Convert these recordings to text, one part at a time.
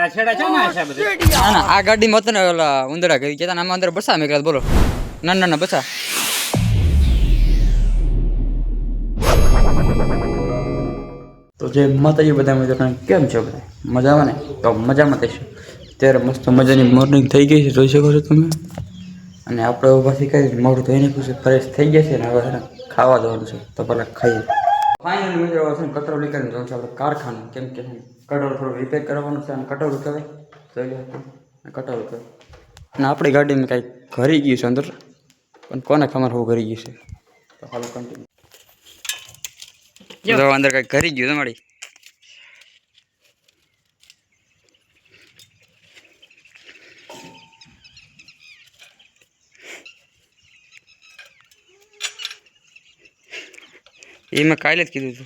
આ ગાડીમાં હતો ને ઓલા ઉંદરા કરી જતા આમાં અંદર બસા મેં બોલો ના ના ના બસા તો જે માતાજી બધા મિત્રો કેમ છો બધા મજામાં ને તો મજામાં થઈશું ત્યારે મસ્ત મજાની મોર્નિંગ થઈ ગઈ છે જોઈ શકો છો તમે અને આપણે પાછી કઈ મોડું થઈને પછી ફ્રેશ થઈ ગયા છે ને હવે ખાવા જવાનું છે તો પહેલાં ખાઈએ ફાઇનલ મિત્રો છે ને કટોરો નીકળીને જવાનું છે આપણે કારખાનું કેમ કે કટોરો થોડું રિપેર કરવાનું છે અને કટોરું કહેવાય જોઈ લો કટોરું કહેવાય અને આપણી ગાડીમાં કાંઈ ઘરી ગયું છે અંદર પણ કોને ખબર હું ઘરી ગયું છે તો હાલો કન્ટિન્યુ જો અંદર કાંઈક ઘરી ગયું તમારી ये मैं काले कीधु तू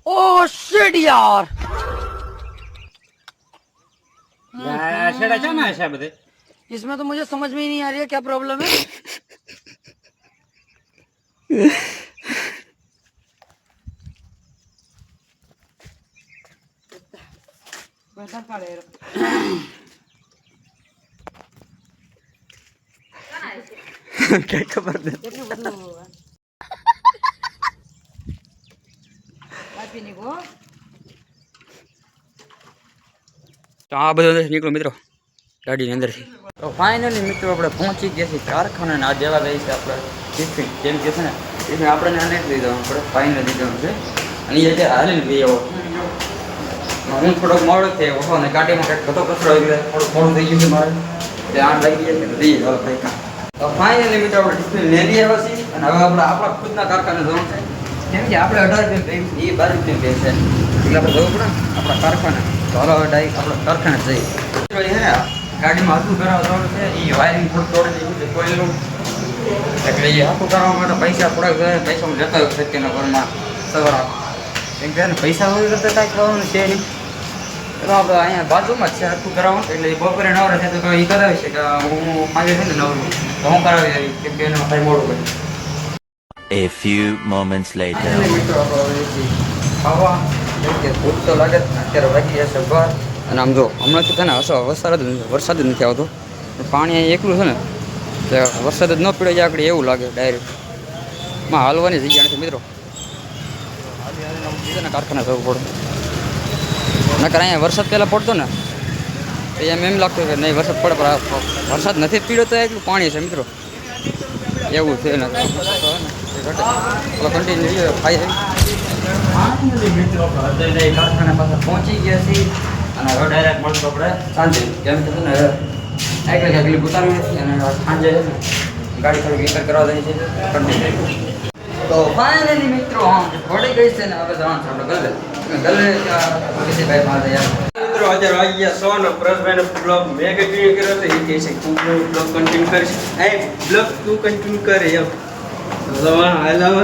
ओह शिट यार छेड़ा क्या ना ऐसा बता इसमें तो मुझे समझ में ही नहीं आ रही है क्या प्रॉब्लम है क्या खबर दे तो आ બધું નીકળો મિત્રો ગાડીની અંદરથી તો ફાઇનલી મિત્રો આપણે પહોંચી ગયા છીએ કારખાને આ દેવા ગઈ છે આપણે ટિફિન જેમ કે છે ને ટિફિન આપણે આને જ લીધો આપણે ફાઇનલી દીધું છે અને એ જે હાલીને ગઈ આવો હું થોડોક મોડો થયો અને ગાડીમાં કંઈક કતો કચરો આવી ગયો થોડુંક મોડું થઈ ગયું છે મારે તે આઠ લાગી જાય કે દઈએ હાલ ભાઈ કાં તો ફાઇનલી મિત્રો આપણે ટિફિન લઈ આવ્યા છીએ અને હવે આપણે આપણા ખુદના કારખાને જવાનું છે કેમ કે આપણે 18 રૂપિયા એ 12 રૂપિયા છે એટલે આપણે જવું પડે આપણા કારખાને તો હાલો હવે ડાયરેક્ટ આપણે કારખાને જઈએ હે ને ગાડીમાં હાથું કરાવવા જવાનું છે એ વાયરિંગ થોડું તોડી દીધું છે કોઈલું એટલે એ હાથું કરાવવા માટે પૈસા થોડાક જોઈએ પૈસા હું જતા હોય સત્યના ઘરમાં સવાર કેમ કે પૈસા હોય કરતાં કાંઈ કરવાનું છે નહીં તો આપણે અહીંયા બાજુમાં જ છે હાથું કરાવવાનું એટલે એ બપોરે નવરા છે તો એ કરાવી છે કે હું માંગે છે ને નવરું તો હું કરાવી દઈશ કેમ કે એનું કાંઈ મોડું કરી A few moments later. ખાવા કે ભૂખ તો લાગે અત્યારે વાગી જશે બાર અને આમ જો હમણાંથી છે ને વરસાદ જ નથી આવતો પાણી અહીં એકલું છે ને કે વરસાદ જ ન પીડે જાય આપણે એવું લાગે ડાયરેક્ટ માં હાલવાની જગ્યા નથી મિત્રો કારખાને જવું પડે નકર અહીંયા વરસાદ પહેલાં પડતો ને તો એમ લાગતું કે નહીં વરસાદ પડે પણ વરસાદ નથી પીડ્યો તો એટલું પાણી છે મિત્રો એવું છે ને કન્ટિન્યુ ખાઈ કારખાના પાસે પહોંચી ગયા છીએ અને હવે ડાયરેક્ટ મળતો આપણે સાંજે કેમ કે ને આગલી ઉતારવી હતી અને સાંજે ગાડી થોડી રિપેર કરવા દઈ છે કન્ટિન્યુ તો ફાઇનલી મિત્રો થોડી ગઈ છે ને હવે જવાનું છે આપણે ગલે ભાઈ મારે યાર મિત્રો અત્યારે આવી ગયા સો ને પ્રસભાઈ બ્લોગ મેં કન્ટિન્યુ કર્યો તો એ કહે છે તું બ્લોગ કન્ટિન્યુ કરીશ એ બ્લોગ તું કન્ટિન્યુ કરે એમ જવાનું હાલ આવે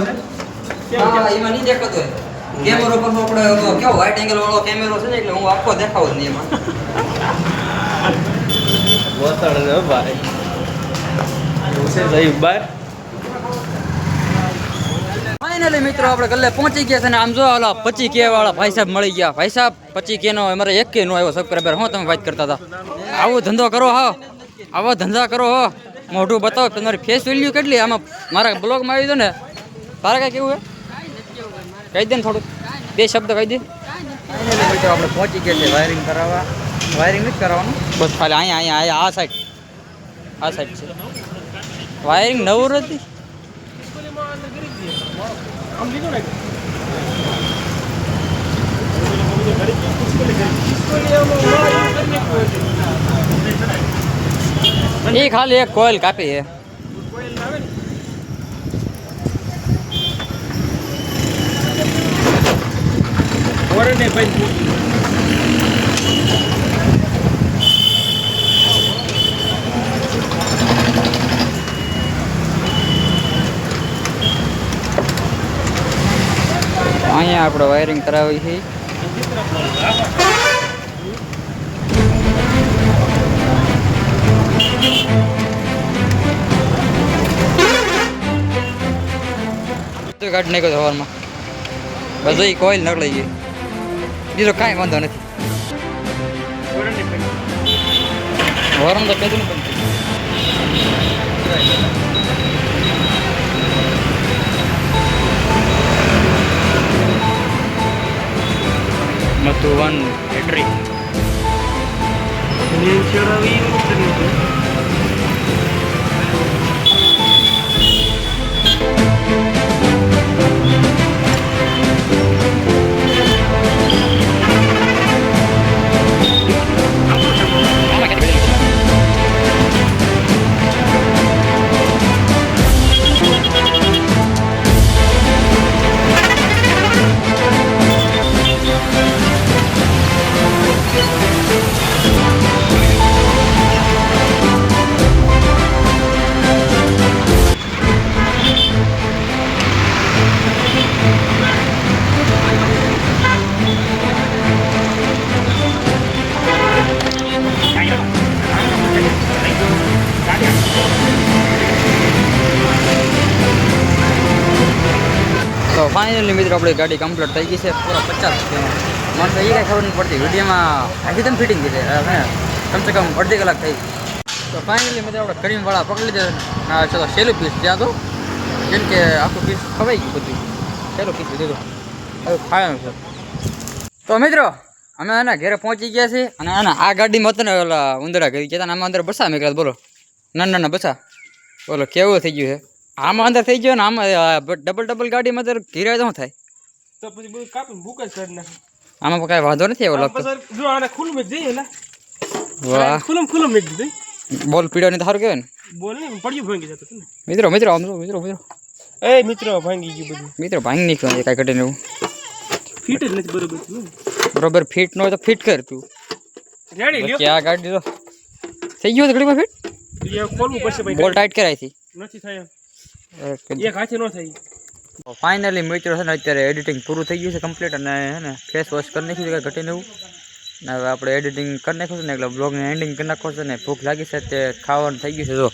છે એમાં નહીં દેખાતો હોય કેમેરો પર આપણે કેવો વાઇટ એંગલ વાળો કેમેરો છે ને એટલે હું આખો દેખાવ જ નહીં એમાં વતણ ને ભાઈ એવું છે જઈ બાર ફાઇનલી મિત્રો આપણે ગલ્લે પહોંચી ગયા છે ને આમ જો ઓલા 25K વાળા ભાઈ સાહેબ મળી ગયા ભાઈ સાહેબ 25K નો અમારે 1K નો આવ્યો સબસ્ક્રાઈબર હું તમે વાત કરતા હતા આવો ધંધો કરો હા આવો ધંધા કરો હો મોઢું બતાવો તમારી ફેસ વેલ્યુ કેટલી આમાં મારા બ્લોગમાં આવી દો ને તારા કાંઈ કેવું હે કહી દે ને થોડુંક બે શબ્દ કહી દે ફાઇનલી મિત્રો આપણે પહોંચી ગયા છે વાયરિંગ કરાવવા વાયરિંગ નથી કરાવવાનું બસ ખાલી અહીંયા આ સાઈડ છે વાયરિંગ નવું નથી એ ખાલી એક કોઇલ કાપી છે અહીંયા આપણે વાયરિંગ કરાવી છે કાઢી નાખ્યો સવારમાં બધું કોઈલ નકળી ગઈ બીજો કાંઈ વાંધો નથી વરમ તો કીધું ને પણ મધુવન બેટરી તો ફાઇનલી મિત્રો આપણી ગાડી કમ્પ્લીટ થઈ ગઈ છે પૂરા 50 મને તો એ કાંઈ ખબર નહીં પડતી વિડીયોમાં એકદમ ફિટિંગ થઈ જાય કમસે કમ અડધી કલાક થઈ તો ફાઇનલી મિત્રો આપણે ક્રીમવાળા પકડી લીધા ચલો સહેલું પીસ ત્યાં તો કેમ કે આખું પીસ ખવાઈ ગયું બધું સહેલું પીસ લીધું હવે ખાવાનું છે તો મિત્રો અમે આના ઘરે પહોંચી ગયા છીએ અને આના આ ગાડીમાં હતો ને ઓલા ઉંદરા કરી ગયા આમાં અંદર બસા મેં બોલો નાના બસા બોલો કેવું થઈ ગયું છે આમાં અંદર થઈ ગયો ને આમાં ડબલ ગાડીમાં અંદર ઘીરે શું થાય તો પછી બધું કાપીને ભૂક જ કરી નાખે આમાં કાંઈ વાંધો નથી એવો લાગતો જો આને ખુલ્લું મેં જઈએ ને વાહ ખુલ્લું મેં દીધું બોલ પીડો નહીં તો સારું કહેવાય ને બોલ ને પડ્યું ભાંગી જતો ને મિત્રો એ મિત્રો ભાંગી ગયું બધું મિત્રો ભાંગી નીકળ્યું કાંઈ ઘટે એવું ફીટ જ નથી બરોબર ફિટ ન હોય તો ફિટ કર તું રેડી લ્યો કે આ ગાડી તો થઈ ગયો ઘડીમાં ફિટ એ ખોલવું પડશે ભાઈ બોલ ટાઈટ કરાવી હતી નથી થાય એક હાથે ન થાય ફાઇનલી મિત્રો છે ને અત્યારે એડિટિંગ પૂરું થઈ ગયું છે કમ્પ્લીટ અને હે ને ફેસ વોશ કરી નાખ્યું છે કાંઈ ઘટીને એવું ને હવે આપણે એડિટિંગ કરી નાખ્યું છે ને એટલે બ્લોગને એન્ડિંગ કરી નાખો છે ને ભૂખ લાગી છે તે ખાવાનું થઈ ગયું છે જો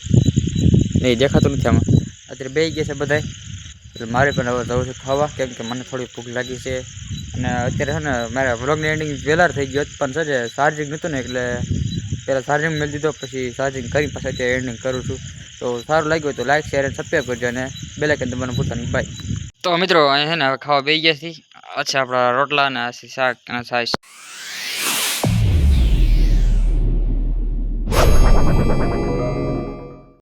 નહીં દેખાતું નથી આમાં અત્યારે બે ગયા છે બધાય એટલે મારે પણ હવે જવું છે ખાવા કેમ કે મને થોડી ભૂખ લાગી છે અને અત્યારે છે ને મારા બ્લોગની એન્ડિંગ વહેલા થઈ ગયો પણ છે ચાર્જિંગ નહોતું ને એટલે પહેલાં ચાર્જિંગ મેળવી દીધો પછી ચાર્જિંગ કરી પાછા અત્યારે એન્ડિંગ કરું છું તો સારું લાગ્યું તો લાઈક શેર અને સબસ્ક્રાઈબ કરજો અને બેલ આઇકન દબાવવાનું ભૂલતા બાય તો મિત્રો અહીંયા છે ને હવે ખાવા બેસી ગયા છીએ અચ્છા આપણા રોટલા અને શાક અને છાશ